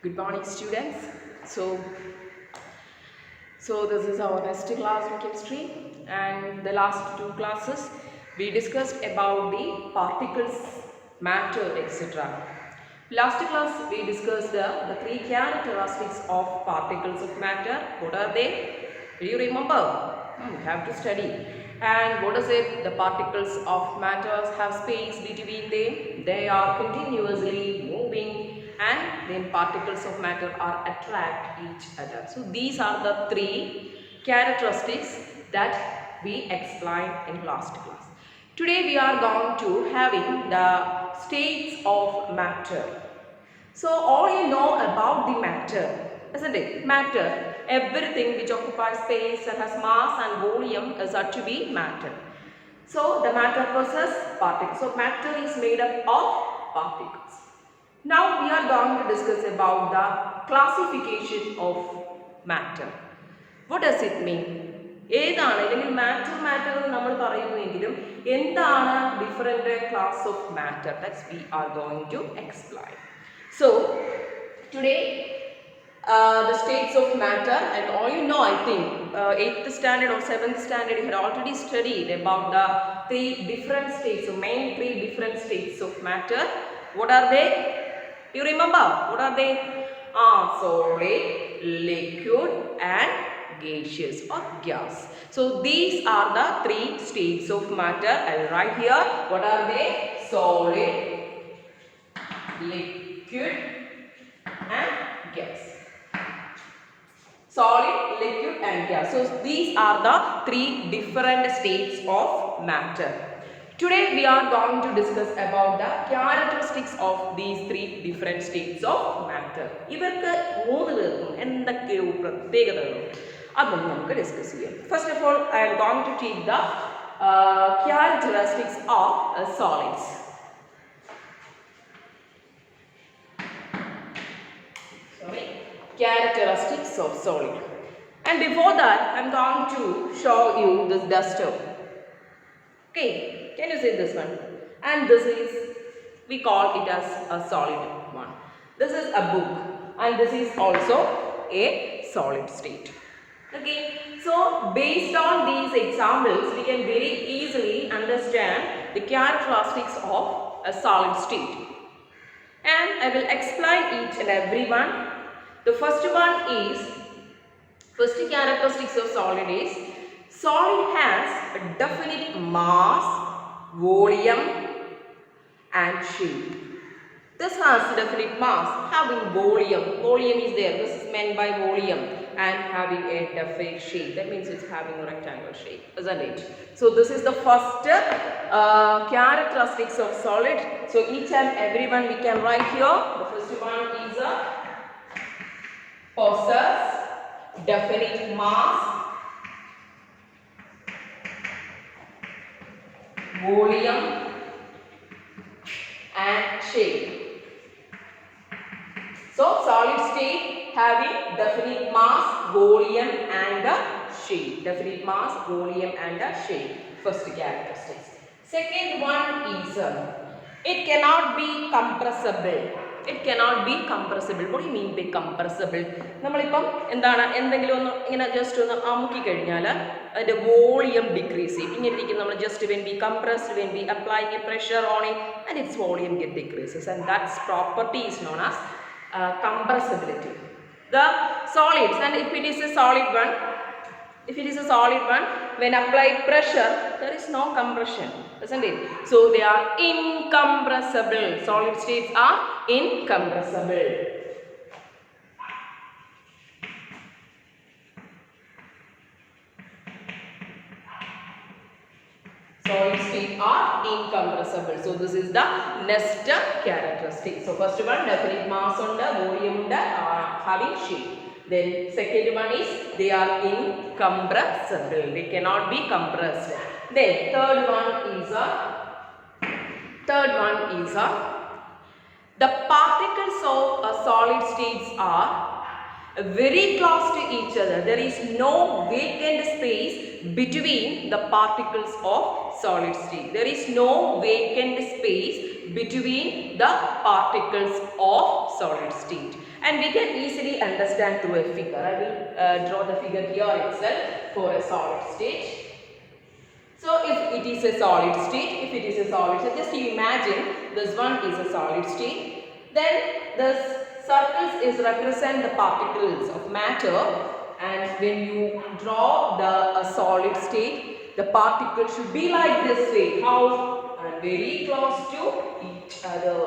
Good morning, students. So this is our next class in chemistry, and the last two classes we discussed about the particles, matter, etc. Last class we discussed the three characteristics of particles of matter. What are they? Do you remember? You have to study. And what is it? The particles of matter have space between them. They are continuously moving, and then particles of matter are attract each other. So these are the three characteristics that we explained in last class. Today we are going to having the states of matter. So all you know about the matter, isn't it? Matter, everything which occupies space and has mass and volume is said to be matter. So the matter possesses particles. So matter is made up of particles. Now we are going to discuss about the classification of matter. What does it mean? ഏതാണ് അല്ലെങ്കിൽ matter എന്ന് നമ്മൾ പറയുന്നുവെങ്കിലും എന്താണ് different class of matter that's we are going to explain. So today the states of matter, and all you know, I think 8th standard or 7th standard you had already studied about the three different states, so main three different states of matter. What are they? You remember? What are they? Solid, liquid and gaseous or gas. So these are the three states of matter. I will write here. What are they? Solid, liquid and gas. Solid, liquid and gas. So these are the three different states of matter. Today we are going to discuss about the characteristics of these three different states of matter. ഇവർക്ക് മൂന്ന് പേർക്കും എന്തൊക്കെയോ പ്രത്യേകതകളുണ്ട്, അതൊന്നും നമുക്ക് discuss ചെയ്യാം. First of all, I am going to take the characteristics of solids. Characteristics of solid. And before that, I am going to show you this duster. Okay, can you see this one? And this is, we call it as a solid one. This is a book, and this is also a solid state. Okay, so based on these examples, we can very easily understand the characteristics of a solid state. And I will explain each and every one. The first one is, first characteristics of solid is, solid has a definite mass, volume and shape. This has definite mass, having volume. Volume is there. This is meant by volume. And having a definite shape. That means it's having a rectangular shape, isn't it? So this is the first characteristics of solid. So each and every one we can write here. The first one is a possess definite mass, volume and shape. So solid state having definite mass, volume and shape. Definite mass, volume and shape. First characteristics. Second one is it cannot be compressible. It cannot be compressible. What do you mean by compressible? നമ്മളിപ്പം എന്താണ് എന്തെങ്കിലും ഒന്ന് ഇങ്ങനെ just ഒന്ന് അമുക്കി കഴിഞ്ഞാൽ അതിൻ്റെ volume decrease ചെയ്യും. ഇങ്ങനെ ഇരിക്കും നമ്മൾ just when B compressed, when B applying A pressure on it and its volume get decreases, and that's property is known as compressibility. The solids, and if it is a solid one, when applied pressure there is no compression, isn't it? So they are incompressible. Solid states are incompressible. Solid states are incompressible. So this is the next characteristic. So first one, definite mass on the volume on the having shape. Then second one is they are incompressible. They cannot be compressed. Then third one is the particles of a solid states are very close to each other. There is no vacant space between the particles of solid state. There is no vacant space between the particles of solid state. And we can easily understand through a figure. I will draw the figure here itself for a solid state. So if it is a solid state, just imagine this one is a solid state. Then this circles is represent the particles of matter, and when you draw the solid state, the particle should be like this way. How? And very close to each other.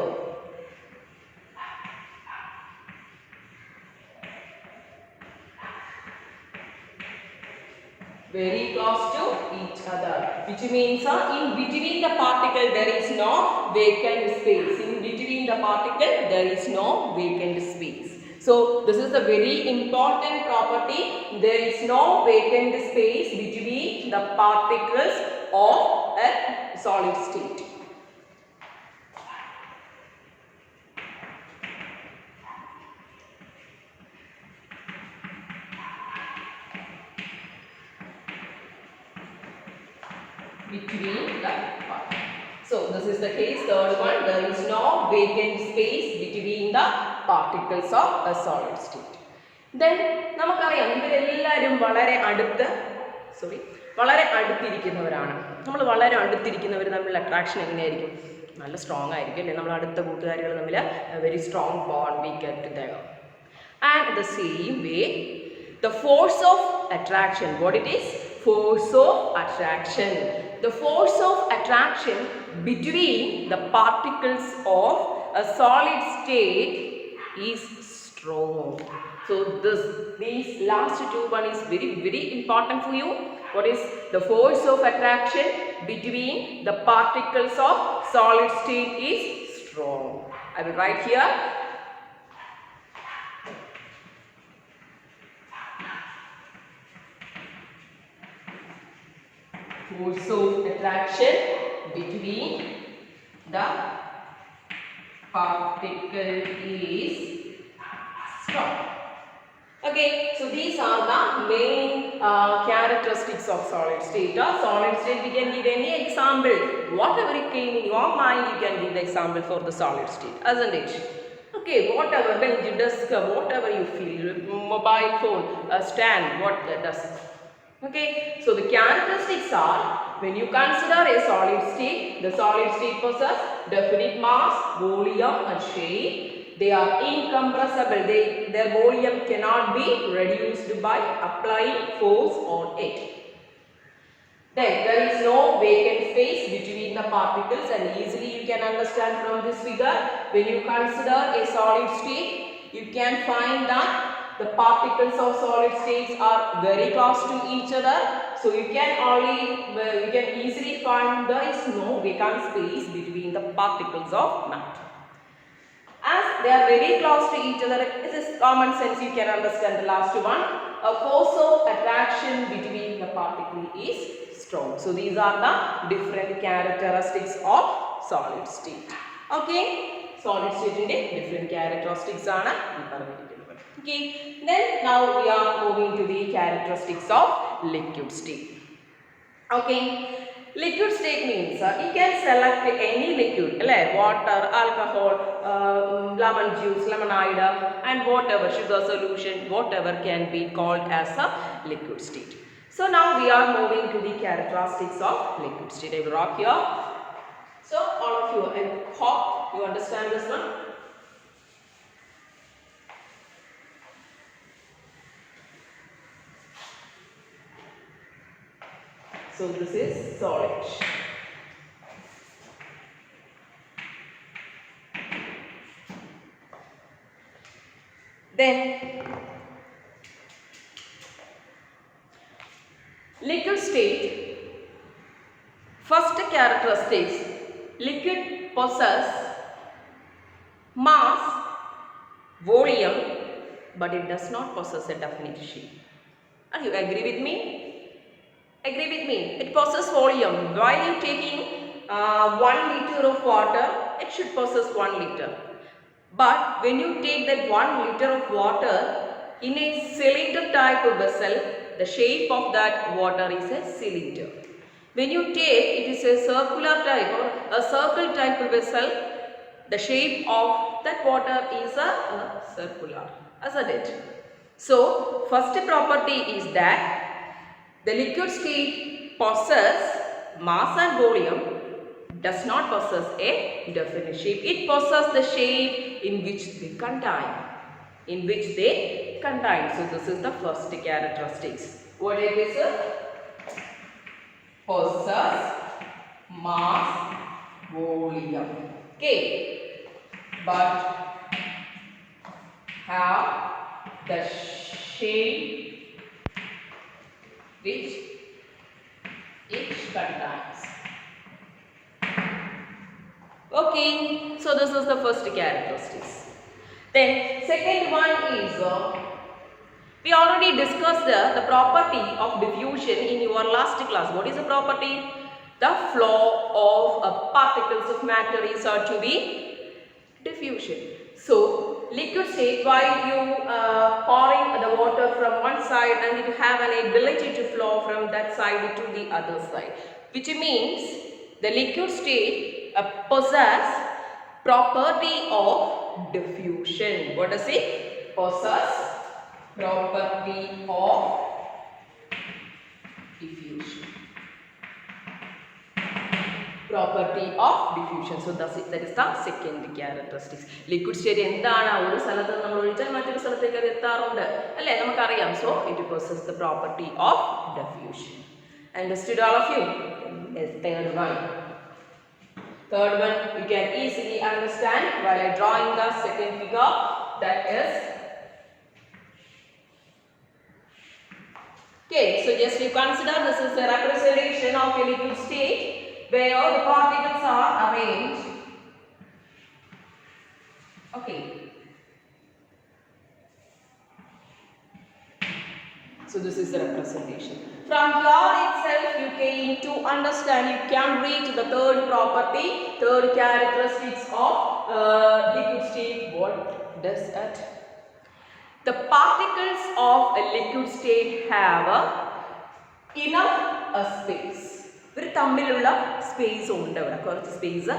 Very close to each other, which means in between the particle there is no vacant space. In between the particle there is no vacant space. So this is a very important property. There is no vacant space between the particles of a solid state. Between the particles. So this is the case, third one, there is no vacant space between the particles of a solid state. Then നമുക്കറിയാം ഇവരെല്ലാവരും വളരെ അടുത്തിരിക്കുന്നവരാണ്. നമ്മൾ വളരെ അടുത്തിരിക്കുന്നവർ തമ്മിലുള്ള attraction എങ്ങനെയായിരിക്കും? നല്ല strong ആയിരിക്കും അല്ലേ? നമ്മൾ അടുത്ത കൂട്ടുകാരികൾ തമ്മിൽ very strong bond we get there. And the same way, the force of attraction, what it is? Force of attraction. The force of attraction between the particles of a solid state is strong. So these last two one is very important for you. What is the force of attraction between the particles of solid state is strong. I will write here. Force of attraction between the particle is strong. Okay, so these are the main characteristics of solid state. Solid state, we can give any example. Whatever it came in your mind, you can give the example for the solid state, isn't it? Okay, whatever, bench, desk, whatever you feel, mobile phone, stand, what does. Okay, so the characteristics are, when you consider a solid state, the solid state possesses definite mass, volume and shape. They are incompressible. Their volume cannot be reduced by applying force on it. Then there is no vacant space between the particles, and easily you can understand from this figure. When you consider a solid state, you can find that the particles of solid states are very close to each other. So you can easily find there is no vacant space between the particles of matter. As they are very close to each other, this is common sense, you can understand the last one. A force of attraction between the particle is strong. So these are the different characteristics of solid state. Okay, solid state in different characteristics are. Okay, then now we are moving to the characteristics of liquid state. Okay, liquid state means you can select any liquid, like water, alcohol, lemon juice, lemonade, and whatever, sugar solution, whatever can be called as a liquid state. So now we are moving to the characteristics of liquid state. I will write here. So all of you, I hope you understand this one. So this is solid. Then liquid state, first characteristics, liquid possess mass, volume, but it does not possess a definite shape. Are you agree with me? Agree with me? It possesses volume. While you taking 1 liter of water, it should possess 1 liter. But when you take that 1 liter of water in a cylinder type of vessel, the shape of that water is a cylinder. When you take, it is a circular type or a circle type of vessel, the shape of that water is a circular, isn't it? So, first property is that the liquid state possesses mass and volume, does not possess a definite shape. It possesses the shape in which they contain. So, this is the first characteristics. What it is? Possess mass, volume. Okay. But have the shape which it contains. Okay, so this is the first characteristics. Then second one is we already discussed the property of diffusion in your last class. What is the property? The flow of particles of matter is said to be diffusion. So, liquid state, while you pouring the water from one side and it have an ability to flow from that side to the other side, which means the liquid state possess property of diffusion. What does it? Possess property of diffusion. Property of diffusion. So that is the second characteristics. Liquid state endana oru സ്ഥലത്ത് നമ്മൾ ഒഴിച്ചാൽ മറ്റൊരു സ്ഥലത്തേക്ക് അത് എത്താറുണ്ട് അല്ലേ നമുക്കറിയാം. So it possesses the property of diffusion. Understood all of you? Yes, third one. Third one you can easily understand while I drawing the second figure, that is. Okay, so just you consider this is a representation of a liquid state where all the particles are arranged. Okay. So this is the representation. From here itself you came to understand, you can reach the third property, third characteristics of liquid state. What does it? The particles of a liquid state have enough space. ഒരു തമ്മിലുള്ള space ഉണ്ട്, ഇവിടെ കുറച്ച് space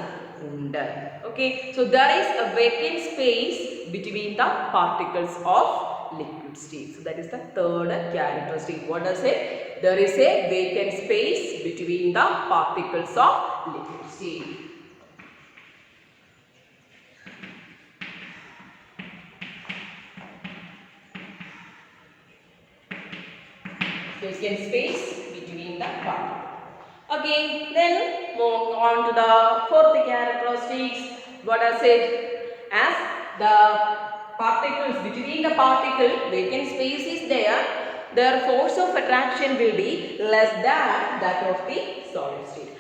ഉണ്ട്. Okay, so there is a vacant space between the particles of liquid state. So that is the third characteristic. What does it? There is a vacant space between the particles of liquid state. Vacant space between the particles. Okay, then move on to the fourth characteristics. What does it? As the particles, between the particle vacant space is there, their force of attraction will be less than that of the solid state.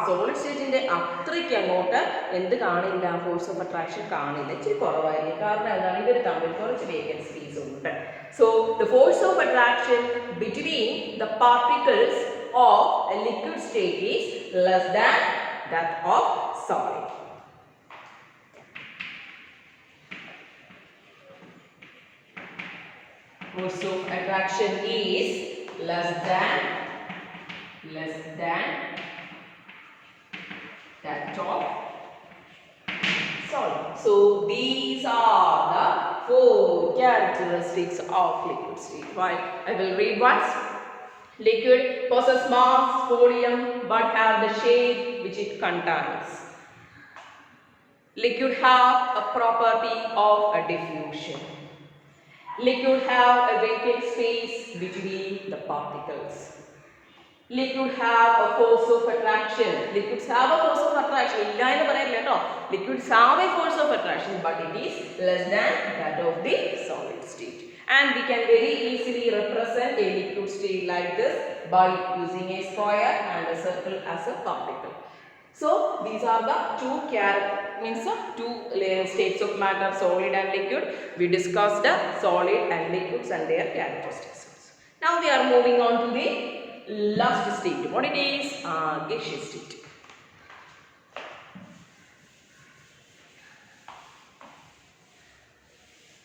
Solid സ്റ്റേറ്റിൻ്റെ അത്രയ്ക്ക് അങ്ങോട്ട് എന്ത് കാണില്ല, force of attraction കാണില്ല, ഇച്ചിരി കുറവായിരിക്കും. കാരണം എന്താണ്, ഇവർ തമ്മിൽ കുറച്ച് വേക്കൻറ്റ് സ്പേസ് ഉണ്ട്. So the force of attraction between the particles of a liquid state is less than that of solid. Force of attraction is less than that of solid. So these are the four characteristics of liquid state. Right? I will read once. Liquid possesses mass, volume, but have the shape which it contains. Liquid have a property of a diffusion. Liquid have a vacant space between the particles. Liquid have a force of attraction. Liquids have a force of attraction. illa ennu parayilla ട്ടോ. Liquids have a force of attraction, but it is less than that of the solid state. And we can very easily represent a liquid state like this by using a square and a circle as a particle. So these are the two states of matter, solid and liquid. We discussed the solid and liquids and their characteristics. Now we are moving on to the last state. What it is? Gaseous state.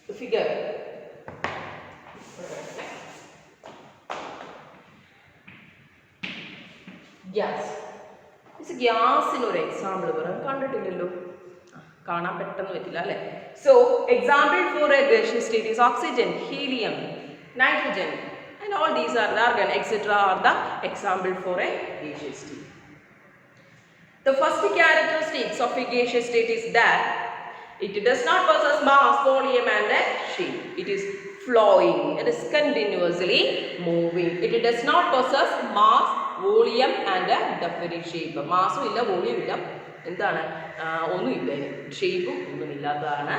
The figure. Gas. ഗ്യാസിനൊരു example പറയാം. കണ്ടിട്ടില്ലല്ലോ? കാണാൻ പെട്ടെന്ന് പറ്റില്ല അല്ലേ. So example for a gaseous state is oxygen, helium, nitrogen, and all these are the argon, etc. are the example for a gaseous state. The first characteristics of a gaseous state is that it does not possess mass, volume, and shape. It is flowing. It is continuously moving. It does not possess mass, volume, and definite shape. മാസും ഇല്ല, volume ഇല്ല, എന്താണ് ഒന്നുമില്ല, ഷേപ്പും ഒന്നുമില്ലാത്തതാണ്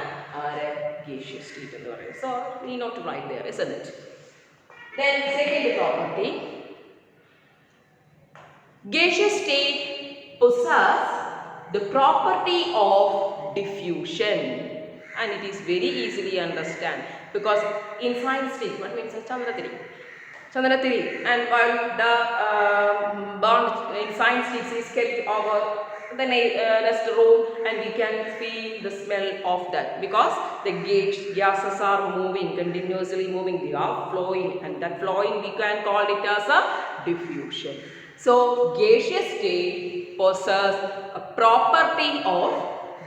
gaseous state എന്ന് പറയുന്നത്. So need not to write there, isn't it? Then second property, gaseous state possess the property of diffusion, and it is very easily understand because in science statement means Chandratiri, and while the bond in science sticks is kept over the nest room, and we can feel the smell of that because the gases are moving, continuously moving, they are flowing, and that flowing we can call it as a diffusion. So gaseous state possess a property of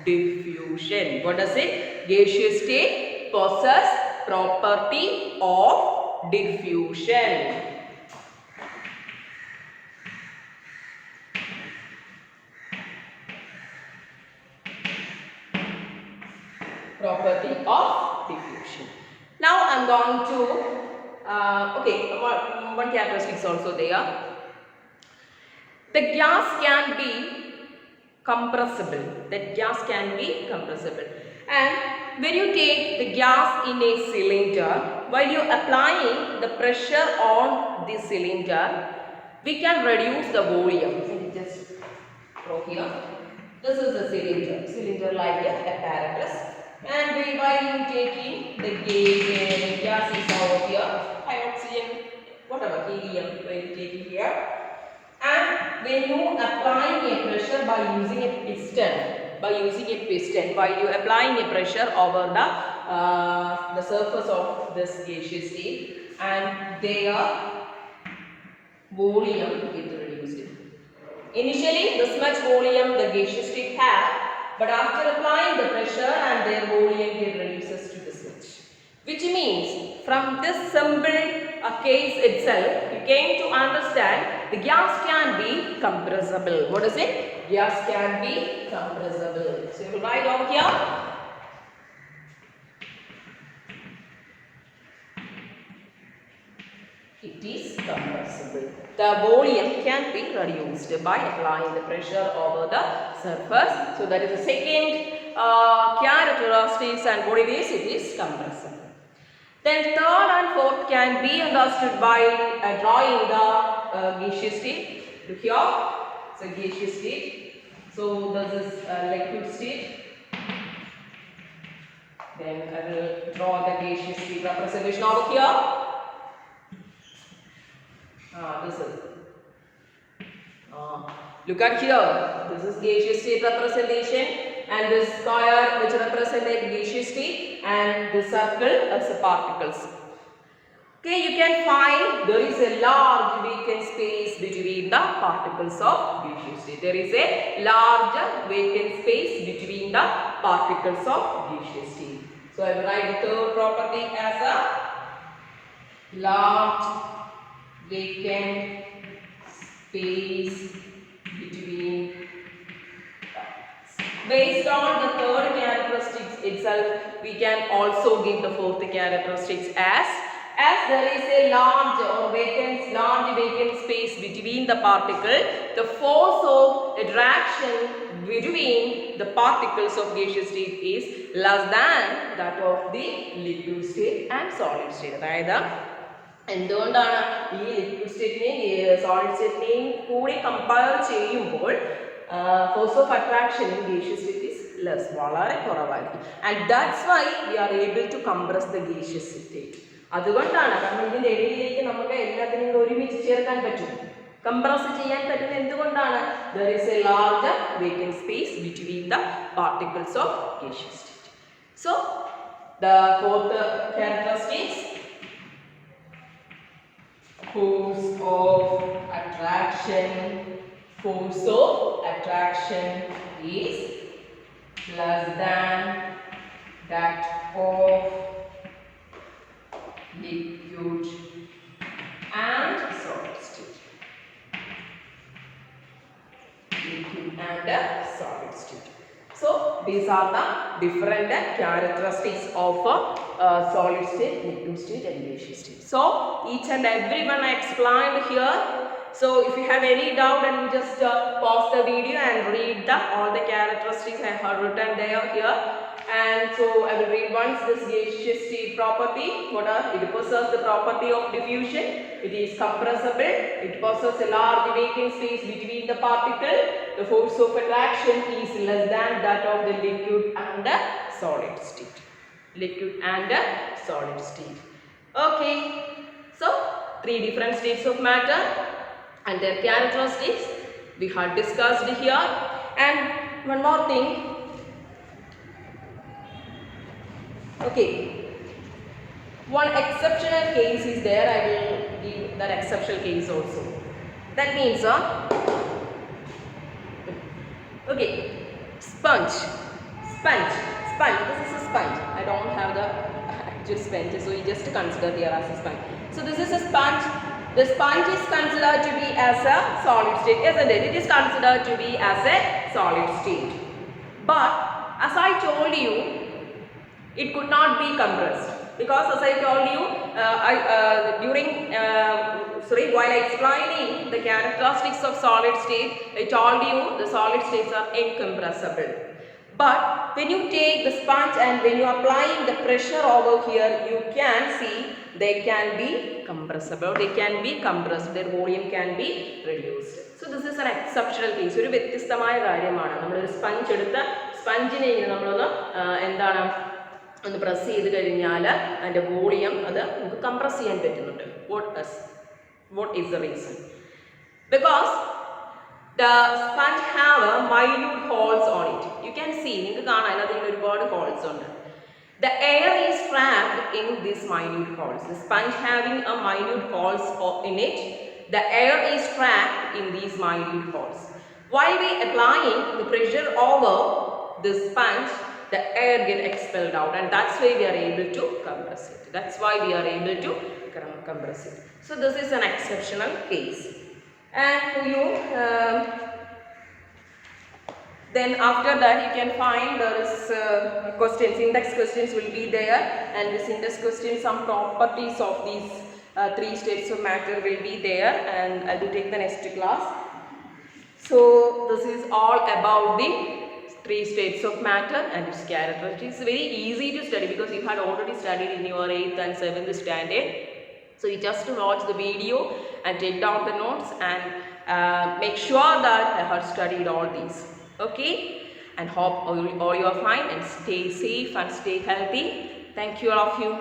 diffusion. What does it? Gaseous state possess property of diffusion. Property of diffusion. Now I am going to one characteristics also there. The gas can be compressible. That gas can be compressible. And when you take the gas in a cylinder, while you applying the pressure on the cylinder, we can reduce the volume. Just throw here. This is the cylinder-like apparatus. And while you taking the gas is over here, oxygen, whatever, helium, when you taking here. And when you applying a pressure by using a piston, while you applying a pressure over the surface of this gaseous state, and their volume get reduced. Initially, this much volume the gaseous state had, but after applying the pressure and their volume get reduces to this much. Which means from this simple case itself, you came to understand the gas can be compressible. What is it? Gas can be compressible. So you will write down here. It is compressible. The volume can be reduced by applying the pressure over the surface. So that is the second characteristics, and what it is compressible. Then third and fourth can be understood by drawing the gaseous state. Look here, it's a gaseous state. So this is a liquid state. Then I will draw the gaseous state representation over here. This is. Look at here. This is gaseous state representation, and this square which represents gaseous state, and this circle as the particles. Okay, you can find there is a large vacant space between the particles of gaseous state. There is a large vacant space between the particles of gaseous state. So I will write the third property as a large vacant space between. Based on the third characteristics itself, we can also give the fourth characteristics as there is a large vacant space between the particle, the force of attraction between the particles of gaseous state is less than that of the liquid state and solid state. അതായത് എന്തുകൊണ്ടാണ് ഈ liquid സ്റ്റേറ്റിനെയും solid സ്റ്റേറ്റിനെയും കൂടി compare ചെയ്യുമ്പോൾ force of attraction in gaseous state is less, വളരെ കുറവായിരിക്കും. And that's why we are able to compress the gaseous state. അതുകൊണ്ടാണ്, കാരണം ഇതിൻ്റെ ഇടയിലേക്ക് നമുക്ക് എല്ലാത്തിനെയും ഒരുമിച്ച് ചേർക്കാൻ പറ്റും, കംപ്രസ് ചെയ്യാൻ പറ്റുന്നത് എന്തുകൊണ്ടാണ്? There is a larger vacant space between the particles of gaseous state. So the fourth characteristics, force of attraction is less than that of liquid and solid state. Liquid and solid state. So these are the different characteristics of solid state, liquid state and gaseous state. So each and every one I explained here. So if you have any doubt, and you just pause the video and read all the characteristics I have written there here. And so I will read once this gaseous state property. What are it? Possesses the property of diffusion. It is compressible. It possesses a large vacant space between the particle. The force of attraction is less than that of the liquid and the solid state. Liquid and solid state. Okay. So 3 different states of matter and their characteristics we have discussed here. And one more thing. Okay, one exceptional case is there. I will give that exceptional case also. That means okay, sponge. This is a sponge. I don't have the actual sponge, so you just consider here as a sponge. So this is a sponge. The sponge is considered to be as a solid state, isn't it? It is considered to be as a solid state. But as I told you, it could not be compressed, because as I told you while explaining the characteristics of solid state, I told you the solid states are incompressible. But when you take the sponge and when you are applying the pressure over here, you can see they can be compressible, they can be compressed, their volume can be reduced. So this is an exceptional case. ഒരു വ്യത്യസ്തമായ കാര്യമാണ്. നമ്മൾ ഒരു sponge എടുത്ത സ്പഞ്ചിനെ നമ്മളൊന്ന് എന്താണ് ഒന്ന് press ചെയ്ത് കഴിഞ്ഞാൽ അതിൻ്റെ വോളിയം അത് നമുക്ക് കംപ്രസ് ചെയ്യാൻ പറ്റുന്നുണ്ട്. What is the reason? Because the sponge have a minute holes on it. You can see, നിങ്ങൾക്ക് കാണാം അതിനകത്ത് ഒരുപാട് holes ഉണ്ട്. The air is trapped in these minute holes. The sponge having a minute holes in it, the air is trapped in these minute holes. While we applying the pressure over the sponge, the air get expelled out, and that's why we are able to compress it. That's why we are able to compress it. So this is an exceptional case. And for you, then after that you can find there is questions, index questions will be there, and this index question some properties of these 3 states of matter will be there, and I will take the next class. So this is all about the 3 states of matter and its characteristics. It's very easy to study because you had already studied in your 8th and 7th standard. So you just watch the video and take down the notes and make sure that I have studied all these. Okay, and hope all you are fine and stay safe and stay healthy. Thank you all of you.